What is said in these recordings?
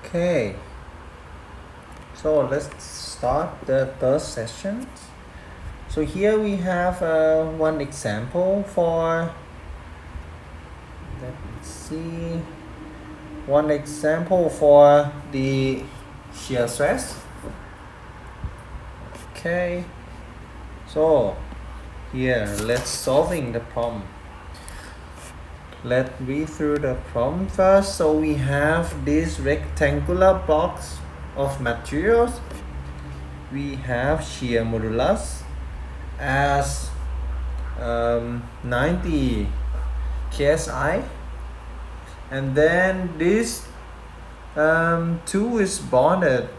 Okay, so let's start the third session. So here we have one example for, let's see, one example for the shear stress. Okay, so here let's solving the problem. Let's read through the problem first. So we have these rectangular blocks of materials. We have shear modulus as 90 KSI, and then this two is bonded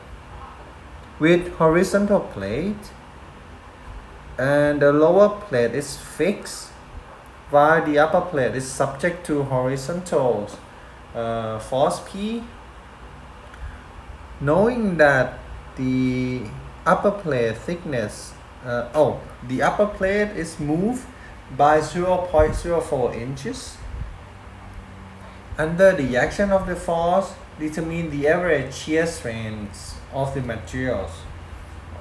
with horizontal plate, and the lower plate is fixed while the upper plate is subject to horizontal force P. Knowing that the upper plate thickness, the upper plate is moved by 0.04 inches. Under the action of the force, determine the average shear strength of the materials.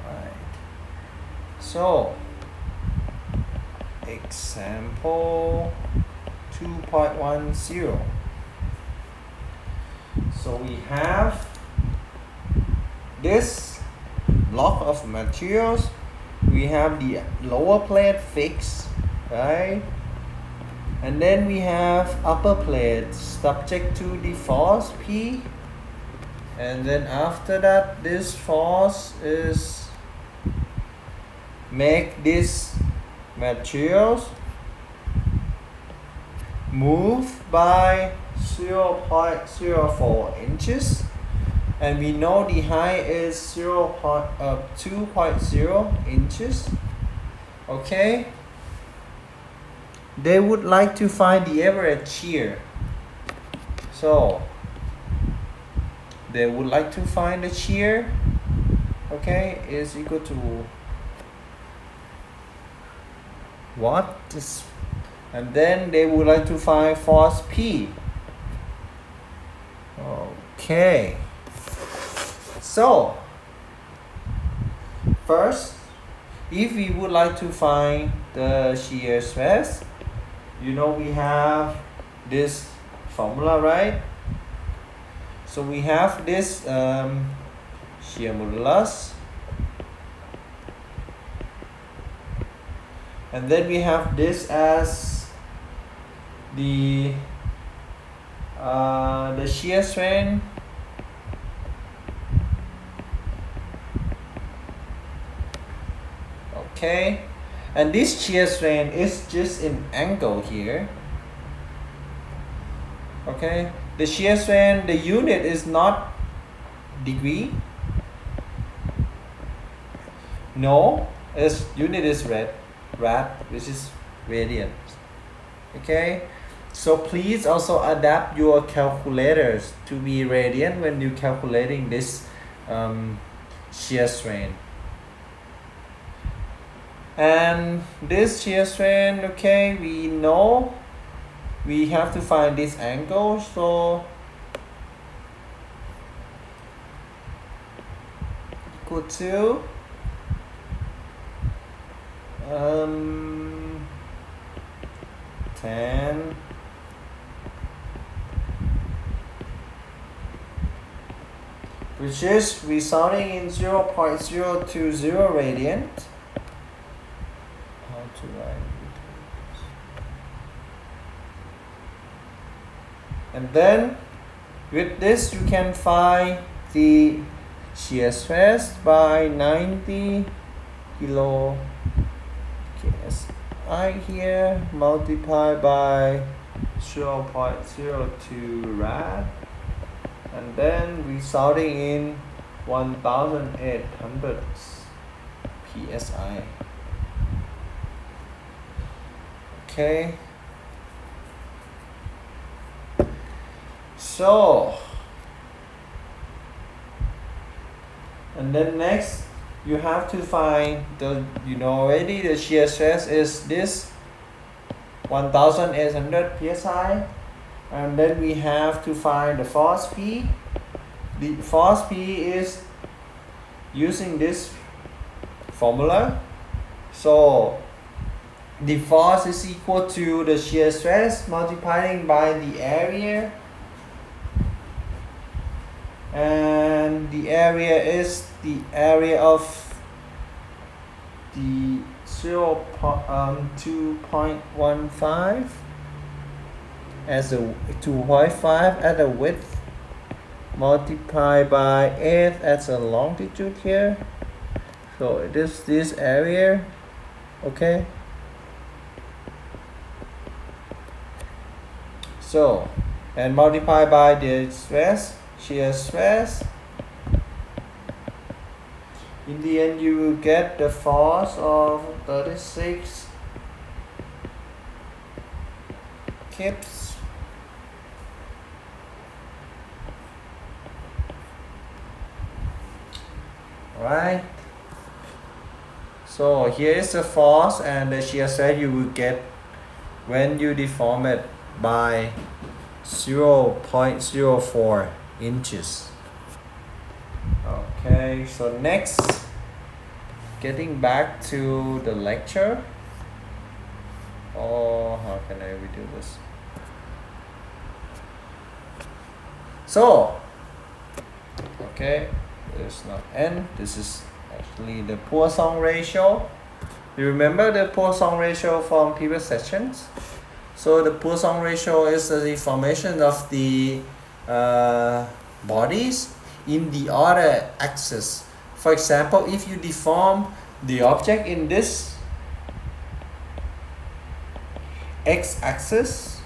Alright. So, example 2.10. So we have this block of materials. We have the lower plate fixed, right? And then we have upper plate subject to the force P. And then after that, this force is make this materials move by 0.04 inches, and we know the height is 2.0 inches. Okay, they would like to find the average shear, so they would like to find the shear, okay, is equal to what is, and then they would like to find force P. Okay, so first, if we would like to find the shear stress, you know we have this formula, right? So we have this shear modulus, and then we have this as the shear strength. Okay, and this shear strength is just an angle here. Okay, the shear strength, the unit is not degree. No, its unit is rad, which is radian. Okay, so please also adapt your calculators to be radian when you calculating this shear strain. And this shear strain, okay, we know we have to find this angle, so equal to tan which is resulting in 0.020 radian. How to write it? And then with this you can find the shear stress by 90 kilo KSI here multiplied by 0.02 rad, and then resulting in 1800 PSI. Okay, so and then next you have to find the, you know already, the shear stress is this 1800 PSI, and then we have to find the force P. the force P is using this formula. So the force is equal to the shear stress multiplying by the area, and the area is the area of the 2.15 as a 2.5 at the width multiplied by 8 as a longitude here. So it is this area, okay. So, and multiply by the stress, shear stress. In the end, you will get the force of 36 kips. Right. So here is the force and the shear stress you will get when you deform it by 0.04 inches. Okay, so next, getting back to the lecture. Oh, how can I redo this? So, okay, it's not n, this is actually the Poisson ratio. You remember the Poisson ratio from previous sessions? So the Poisson ratio is the deformation of the bodies in the other axis. For example, if you deform the object in this x-axis,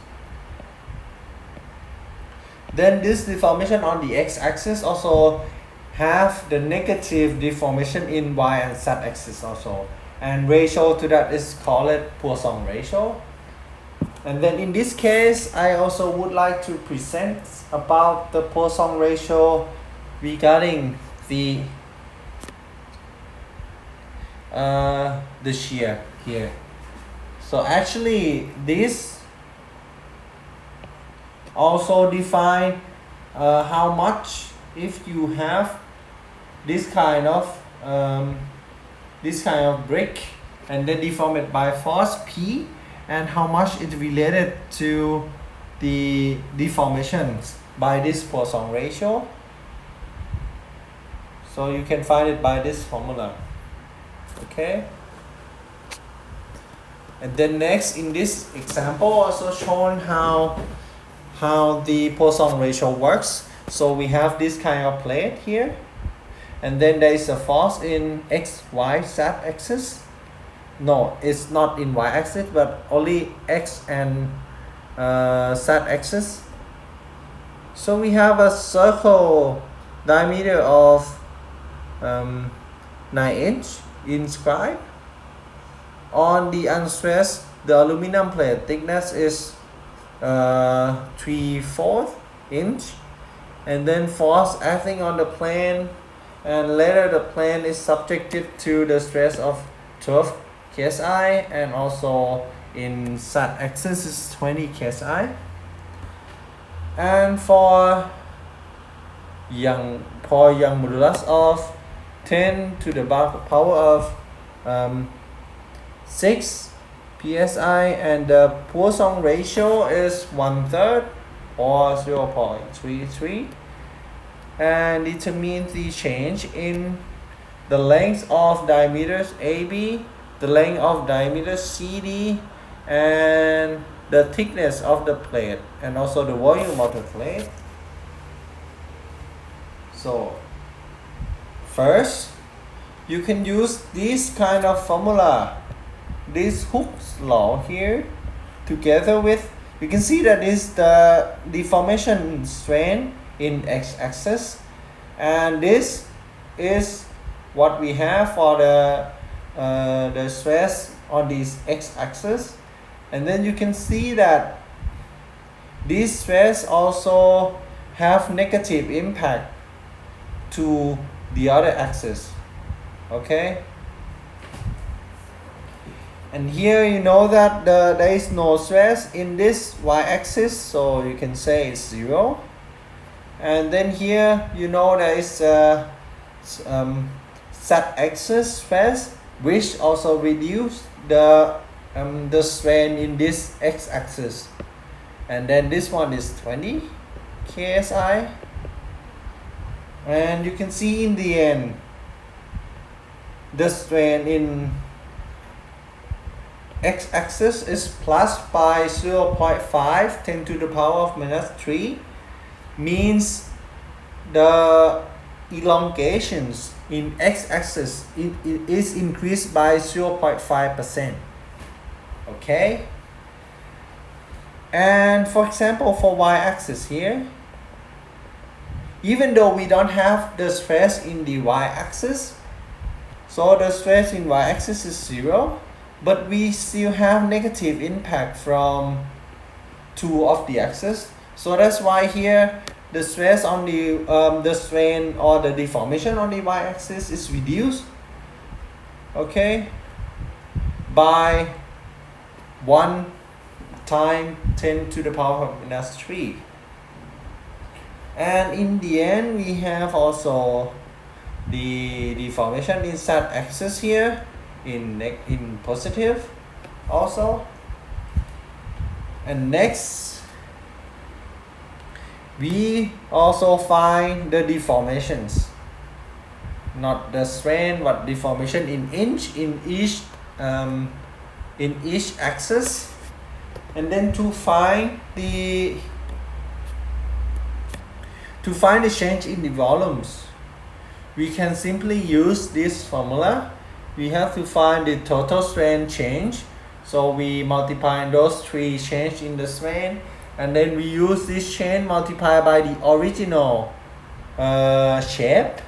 then this deformation on the x-axis also have the negative deformation in y and z-axis also, and ratio to that is called Poisson ratio. And then in this case, I also would like to present about the Poisson ratio regarding the shear here. So actually this also define how much, if you have this kind of brick and then deform it by force P, and how much it related to the deformations by this Poisson ratio. So you can find it by this formula. Okay. And then next, in this example, also shown how the Poisson ratio works. So we have this kind of plate here, and then there is a force in x, y, z axis. No, it's not in y-axis, but only x and z-axis. So we have a circle diameter of 9 inch inscribed. On the unstressed, the aluminum plate thickness is 3/4 inch, and then force acting on the plane, and later the plane is subjected to the stress of 12 KSI, and also in z-axis is 20 KSI. And for Young modulus of 10 to the power of 6 psi, and the Poisson ratio is 1/3 or 0.33, and determine the change in the length of diameters AB, the length of diameter CD, and the thickness of the plate, and also the volume of the plate. So first, you can use this kind of formula, this Hooke's law here, together with, you can see that is the deformation strain in x-axis, and this is what we have for the stress on this x-axis. And then you can see that this stress also have negative impact to the other axis. Okay, and here you know that there is no stress in this y-axis, so you can say it's 0. And then here you know there is a z-axis stress, which also reduce the strain in this x-axis. And then this one is 20 KSI. And you can see in the end the strain in x-axis is plus by 0.5 10 to the power of minus 3, means the elongations in x-axis is increased by 0.5%. Okay, and for example for y-axis here, even though we don't have the stress in the y-axis, so the stress in y-axis is 0, but we still have negative impact from two of the axes. So that's why here the stress on the strain or the deformation on the y-axis is reduced, okay, by 1 times 10 to the power of minus 3. And in the end we have also the deformation in z-axis here in positive also. And next we also find the deformations, not the strain but deformation in each axis. And then to find the change in the volumes, we can simply use this formula. We have to find the total strain change, so we multiply those three change in the strain, and then we use this change multiplied by the original shape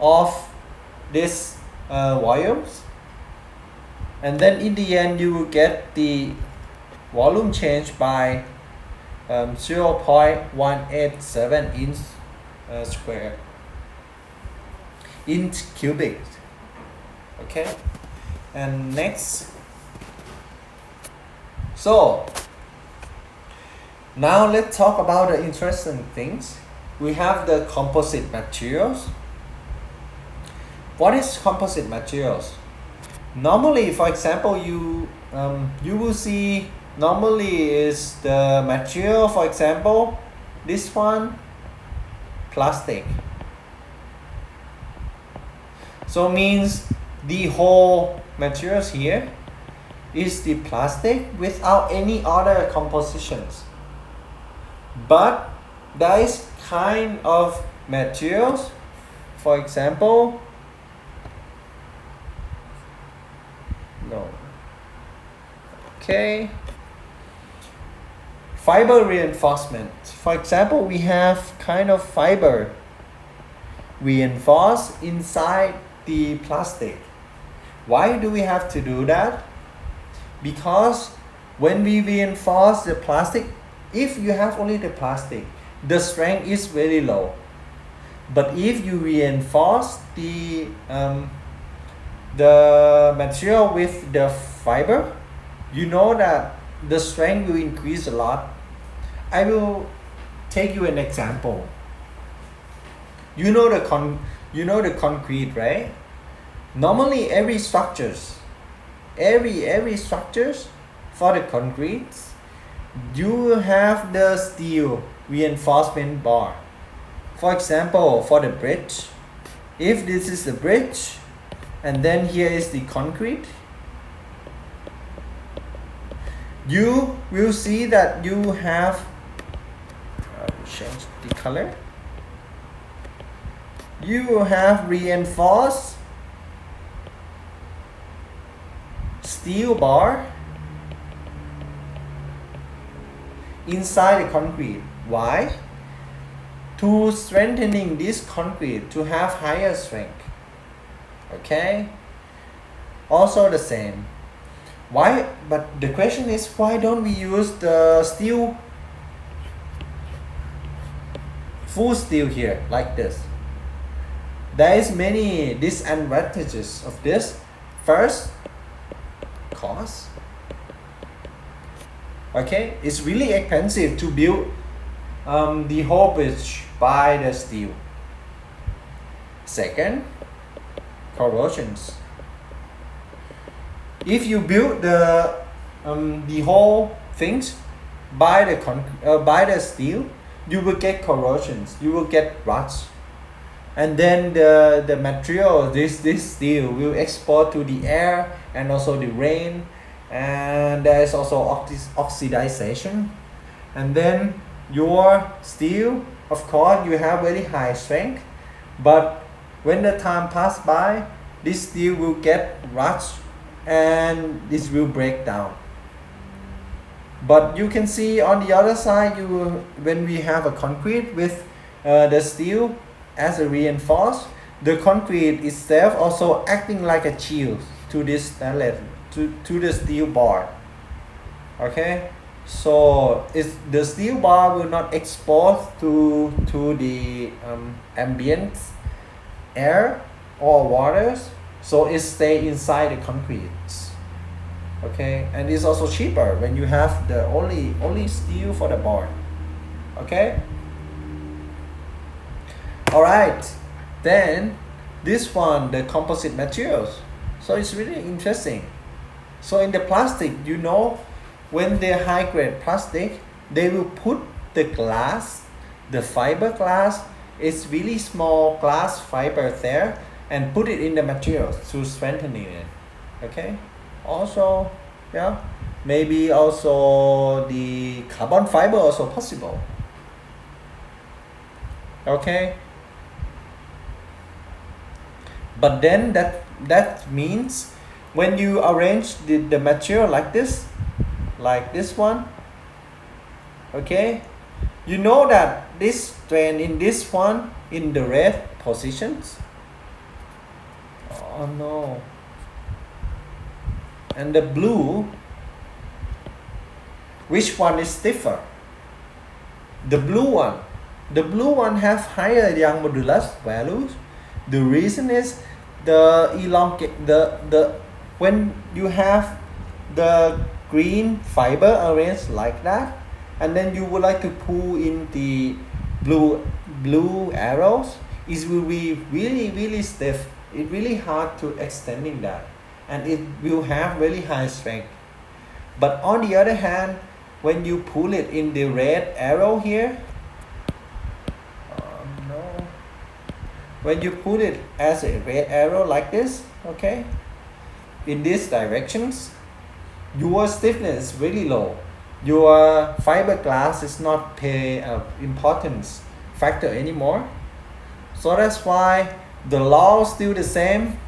of this volumes, and then in the end you will get the volume change by 0.187 inch square inch cubic. Okay, and next, so now let's talk about the interesting things. We have the composite materials. What is composite materials? Normally, for example, you will see normally is the material, for example, this one, plastic. So means the whole materials here is the plastic without any other compositions. But there is kind of materials, for example, fiber reinforcement. For example, we have kind of fiber reinforced inside the plastic. Why do we have to do that? Because when we reinforce the plastic, if you have only the plastic, the strength is very low. But if you reinforce the material with the fiber, you know that the strength will increase a lot. I will take you an example. You know the concrete, right? Normally every structures for the concrete, you have the steel reinforcement bar. For example, for the bridge, if this is the bridge and then here is the concrete, you will see that you have change the color. You will have reinforced steel bar inside the concrete. Why? To strengthening this concrete to have higher strength. Okay, also the same. Why? But the question is, why don't we use the steel, full steel here like this? There is many disadvantages of this. First, cost. Okay, it's really expensive to build the whole bridge by the steel. Second, corrosions. If you build the whole things by the steel, you will get corrosions, you will get rust, and then the material, this steel will export to the air and also the rain, and there is also oxidization. And then your steel, of course, you have very high strength, but when the time pass by, this steel will get rust and this will break down. But you can see on the other side, when we have a concrete with the steel as a reinforced, the concrete itself also acting like a shield to this stainless, to the steel bar. Okay, so the steel bar will not expose to the ambient air or waters, so it stay inside the concrete. Okay, and it's also cheaper when you have the only steel for the bar. Okay, all right, then this one, the composite materials. So it's really interesting. So in the plastic, you know, when the high grade plastic, they will put the glass, the fiberglass, it's really small glass fiber there, and put it in the materials to strengthening it. Okay, also, yeah, maybe also the carbon fiber also possible. Okay, but then that means when you arrange the material like this one, okay, you know that this strain in this one in the red positions. Oh no. And the blue, which one is stiffer? The blue one have higher Young modulus values. The reason is when you have the green fiber arranged like that, and then you would like to pull in the blue arrows, it will be really stiff. It's really hard to extending that, and it will have really high strength. But on the other hand, when you pull it in the red arrow here, when you put it as a red arrow like this, okay, in these directions, your stiffness is really low. Your fiberglass is not pay importance factor anymore. So that's why the law is still the same.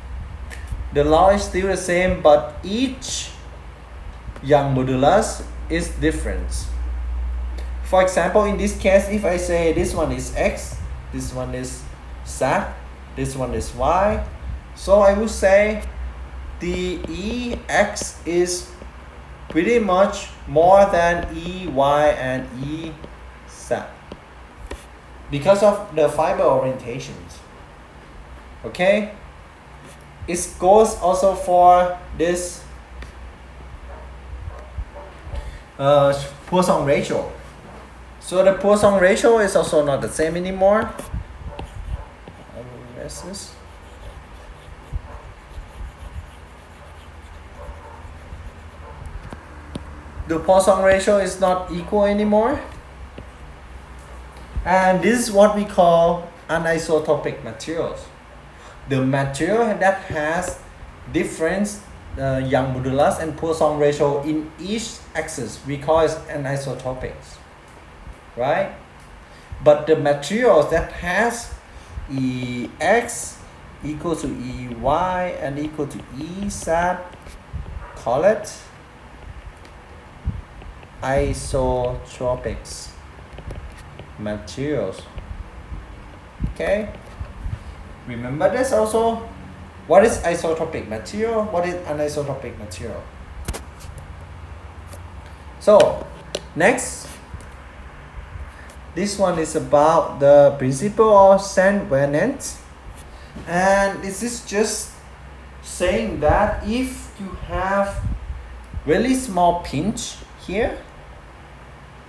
The law is still the same, but each Young modulus is different. For example, in this case, if I say this one is X, this one is Z, this one is Y, so I would say the EX is pretty much more than EY and EZ because of the fiber orientations. Okay, it goes also for this Poisson ratio. So the Poisson ratio is also not the same anymore. I will erase this. The Poisson ratio is not equal anymore, and this is what we call anisotropic materials. The material that has different Young modulus and Poisson ratio in each axis, we call it anisotropics, right? But the materials that has EX equal to EY and equal to EZ, call it isotropics materials. Okay, remember this also. What is isotropic material? What is anisotropic material? So next, this one is about the principle of Saint Venant, and this is just saying that if you have really small pinch here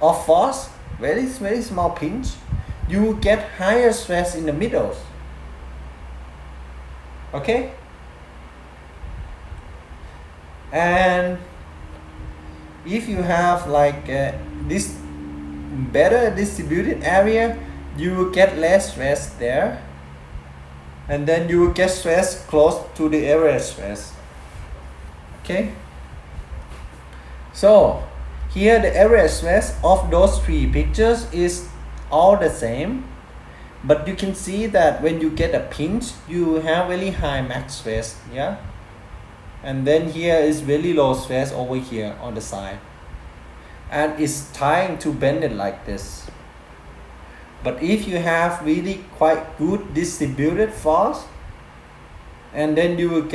of force, very small pinch, you get higher stress in the middle. Okay, and if you have like this better distributed area, you will get less stress there, and then you will get stress close to the average stress. Okay, so here the average stress of those three pictures is all the same, but you can see that when you get a pinch, you have really high max stress, yeah, and then here is really low stress over here on the side, and it's trying to bend it like this. But if you have really quite good distributed force, and then you will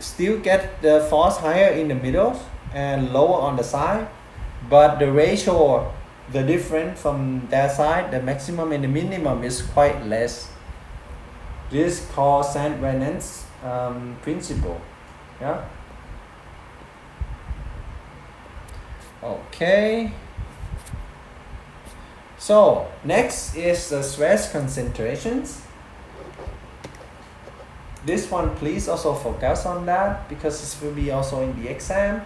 still get the force higher in the middle and lower on the side, but the ratio, the difference from that side, the maximum and the minimum, is quite less. This is called Sand-Vanen's principle. Yeah. Okay. So next is the stress concentrations. This one, please also focus on that because this will be also in the exam.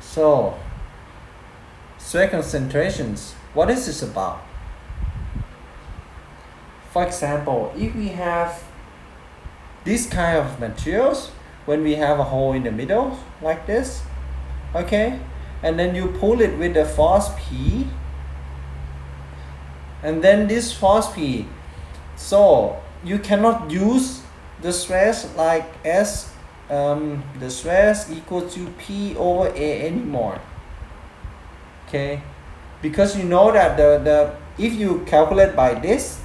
So stress concentrations, what is this about? For example, if we have this kind of materials, when we have a hole in the middle like this, okay, and then you pull it with the force P, and then this force P, so you cannot use the stress like S, the stress equal to P over A anymore. Okay, because you know that the if you calculate by this,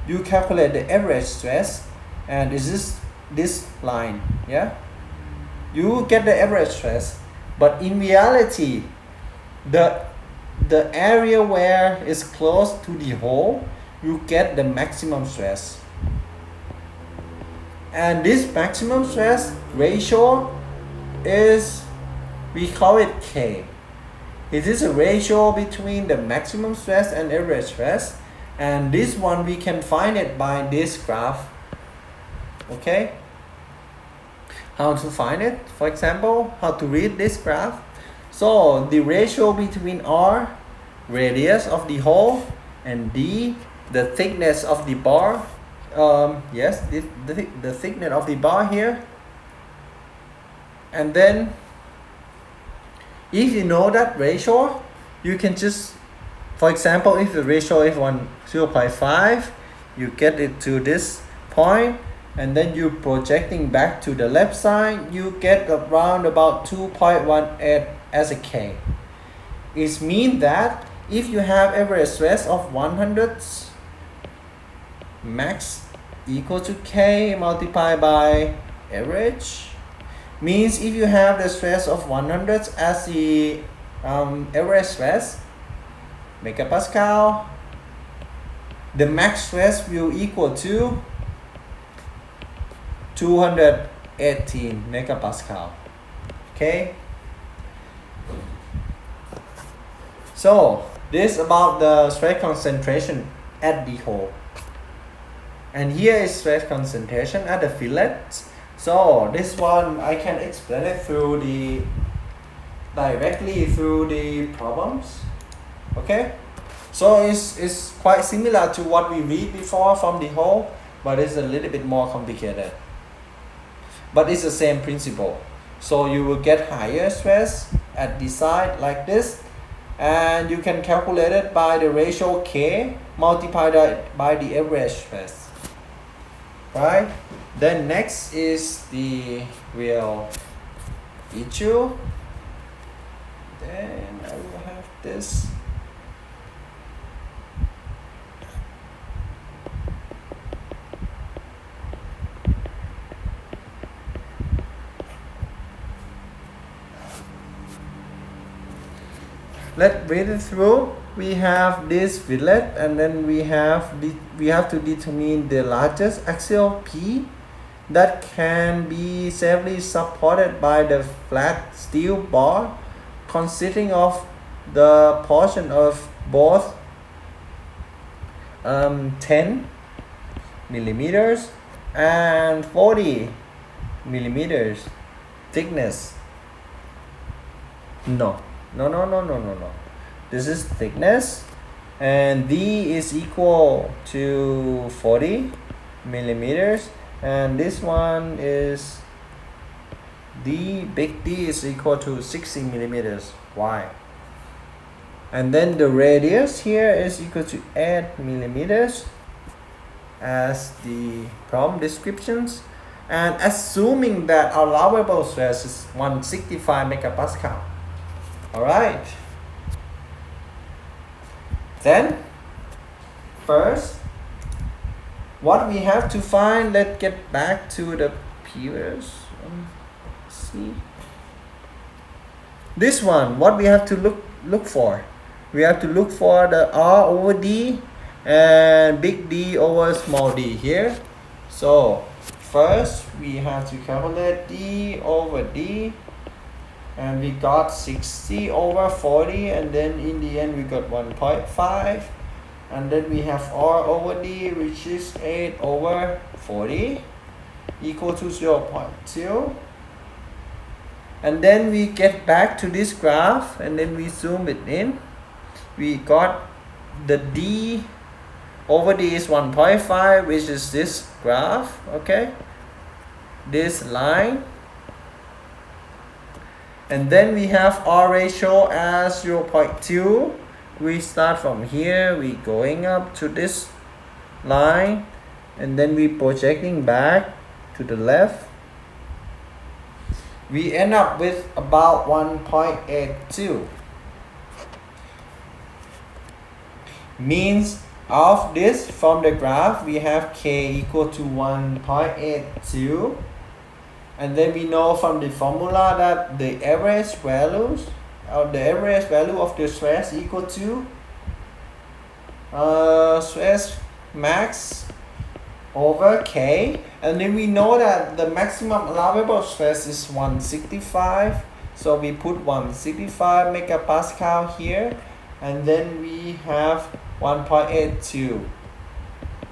you calculate the average stress, and this line, yeah, you get the average stress, but in reality, the area where it's close to the hole, you get the maximum stress, and this maximum stress ratio is, we call it K. It is a ratio between the maximum stress and average stress, and this one we can find it by this graph. Okay, how to find it? For example, how to read this graph? So the ratio between R, radius of the hole, and D, the thickness of the bar, yes, the thickness of the bar here, and then if you know that ratio, you can just, for example, if the ratio is 0.5, you get it to this point, and then you projecting back to the left side, you get around about 2.18 as a K. It means that if you have average stress of 100, max equal to K multiplied by average, means if you have the stress of 100 as the average stress, megapascal, the max stress will equal to 218 megapascal. Okay, so this about the stress concentration at the hole, and here is stress concentration at the fillet. So this one I can explain it through directly through the problems. Okay, so it's quite similar to what we read before from the hole, but it's a little bit more complicated, but it's the same principle. So you will get higher stress at the side like this, and you can calculate it by the ratio K multiplied by the average stress, right? Then next is the real issue. Then I will have this. Let's read it through. We have this fillet, and then we have to determine the largest axial P that can be safely supported by the flat steel bar consisting of the portion of both 10 millimeters and 40 millimeters thickness. No. This is thickness, and D is equal to 40 millimeters, and this one is big D is equal to 60 millimeters wide. And then the radius here is equal to 8 millimeters as the problem descriptions, and assuming that allowable stress is 165 megapascal. Alright. Then, first, what we have to find, let's get back to the previous one. See. This one, what we have to look for? We have to look for the R over D and big D over small d here. So, first, we have to calculate D over D. And we got 60 over 40, and then in the end we got 1.5, and then we have R over D, which is 8 over 40 equal to 0.2. And then we get back to this graph, and then we zoom it in. We got the D over D is 1.5, which is this graph, okay, this line. And then we have R ratio as 0.2. We start from here, we going up to this line, and then we projecting back to the left. We end up with about 1.82. Means of this, from the graph, we have K equal to 1.82. And then we know from the formula that the average values, or the average value of the stress equal to stress max over K. And then we know that the maximum allowable stress is 165. So we put 165 megapascal here. And then we have 1.82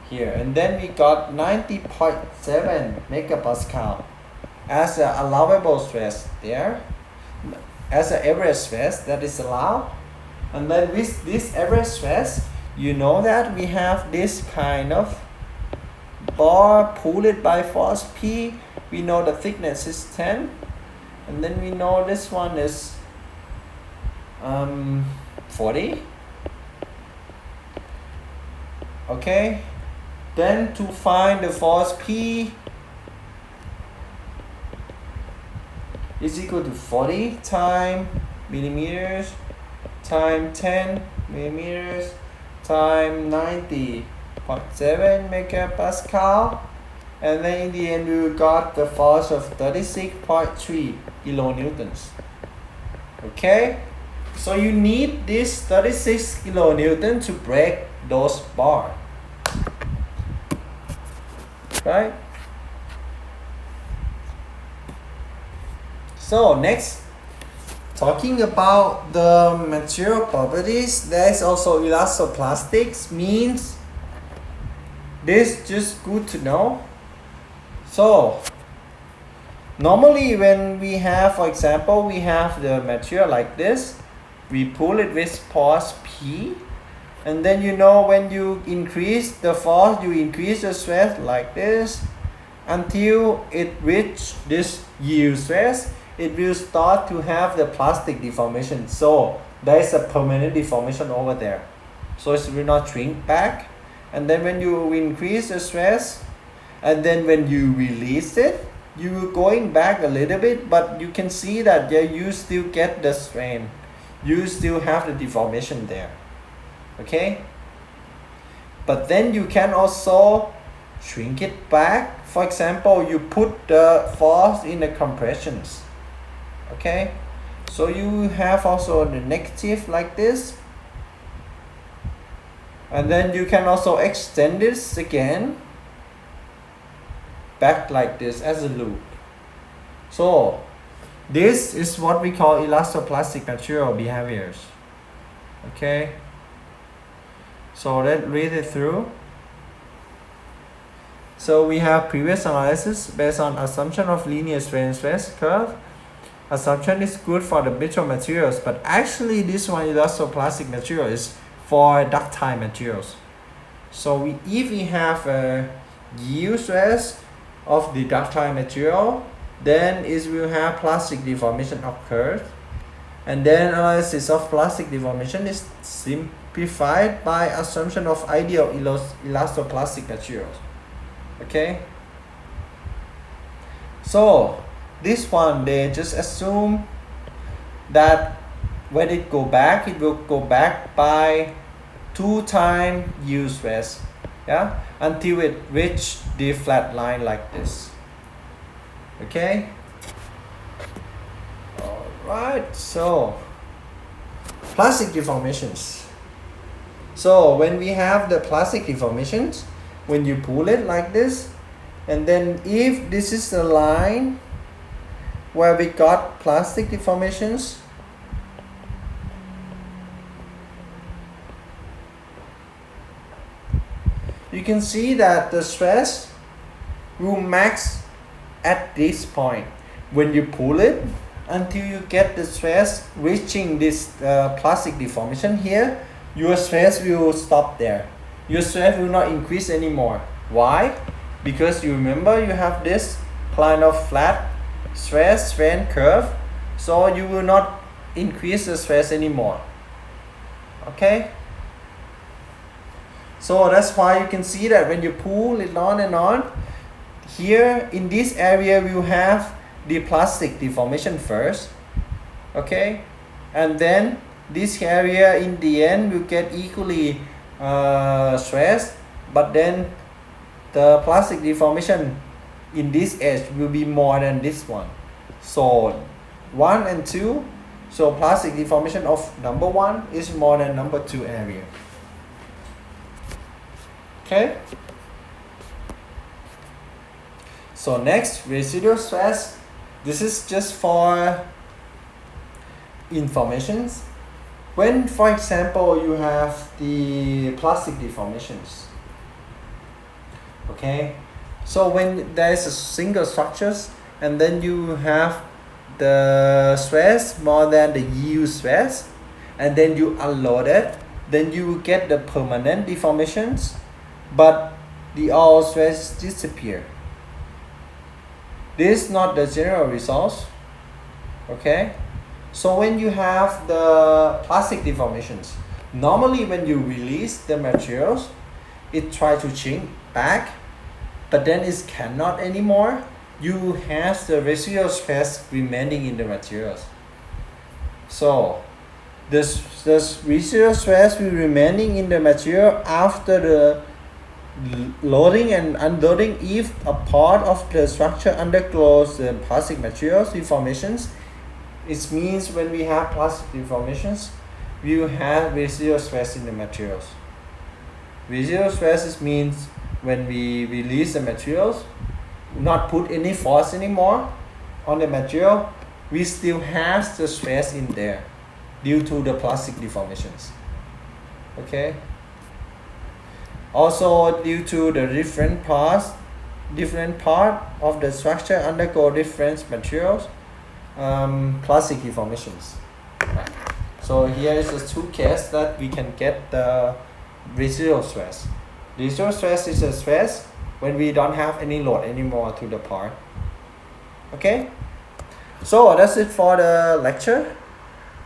here. And then we got 90.7 megapascal as an allowable stress there, as an average stress that is allowed. And then with this average stress, you know that we have this kind of bar pulled by force P. We know the thickness is 10, and then we know this one is 40. Okay, then to find the force P is equal to 40 times millimeters times 10 millimeters times 90.7 megapascal, and then in the end we got the force of 36.3 kilonewtons. Okay, so you need this 36 kilonewton to break those bars, right? So next, talking about the material properties, there is also elastoplastics, means this just good to know. So normally when we have, for example, we have the material like this, we pull it with force P, and then you know when you increase the force, you increase the stress like this until it reaches this yield stress. It will start to have the plastic deformation. So there is a permanent deformation over there. So it will not shrink back. And then when you increase the stress, and then when you release it, you going back a little bit, but you can see that you still get the strain. You still have the deformation there. Okay? But then you can also shrink it back. For example, you put the force in the compressions. Okay, so you have also the negative like this, and then you can also extend this again back like this as a loop. So this is what we call elastoplastic material behaviors. Okay, So let's read it through. So we have previous analysis based on assumption of linear strain stress curve. Assumption is good for the brittle materials, but actually this one elastoplastic material is for ductile materials. So if we have a yield stress of the ductile material, then it will have plastic deformation occurred. And then analysis of plastic deformation is simplified by assumption of ideal elastoplastic materials. Okay, so this one they just assume that when it go back, it will go back by 2 times yield stress, yeah, until it reach the flat line like this. Okay, all right. So plastic deformations. So when we have the plastic deformations, when you pull it like this, and then if this is the line where we got plastic deformations, you can see that the stress will max at this point when you pull it until you get the stress reaching this plastic deformation here. Your stress will stop there. Your stress will not increase anymore. Why? Because you remember you have this kind of flat stress strain curve, so you will not increase the stress anymore. Okay, so that's why you can see that when you pull it on and on, here in this area we will have the plastic deformation first, okay, and then this area in the end will get equally stressed, but then the plastic deformation in this edge will be more than this one. So 1 and 2, so plastic deformation of number 1 is more than number 2 area. Okay, so next, residual stress. This is just for informations. When, for example, you have the plastic deformations, okay, so when there is a single structures and then you have the stress more than the yield stress, and then you unload it, then you will get the permanent deformations, but the all stress disappear. This is not the general results. Okay, so when you have the plastic deformations, normally when you release the materials, it try to shrink back, but then it cannot anymore. You have the residual stress remaining in the materials. So this residual stress will remaining in the material after the loading and unloading. If a part of the structure undergoes the plastic materials deformations, it means when we have plastic deformations, we will have residual stress in the materials. Residual stress means when we release the materials, not put any force anymore on the material, we still have the stress in there due to the plastic deformations. Okay, also due to the different part of the structure undergo different materials, plastic deformations. So here is the 2 cases that we can get the residual stress. Residual stress is a stress when we don't have any load anymore to the part. Okay, so that's it for the lecture.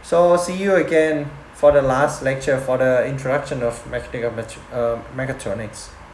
So see you again for the last lecture for the introduction of mechatronics.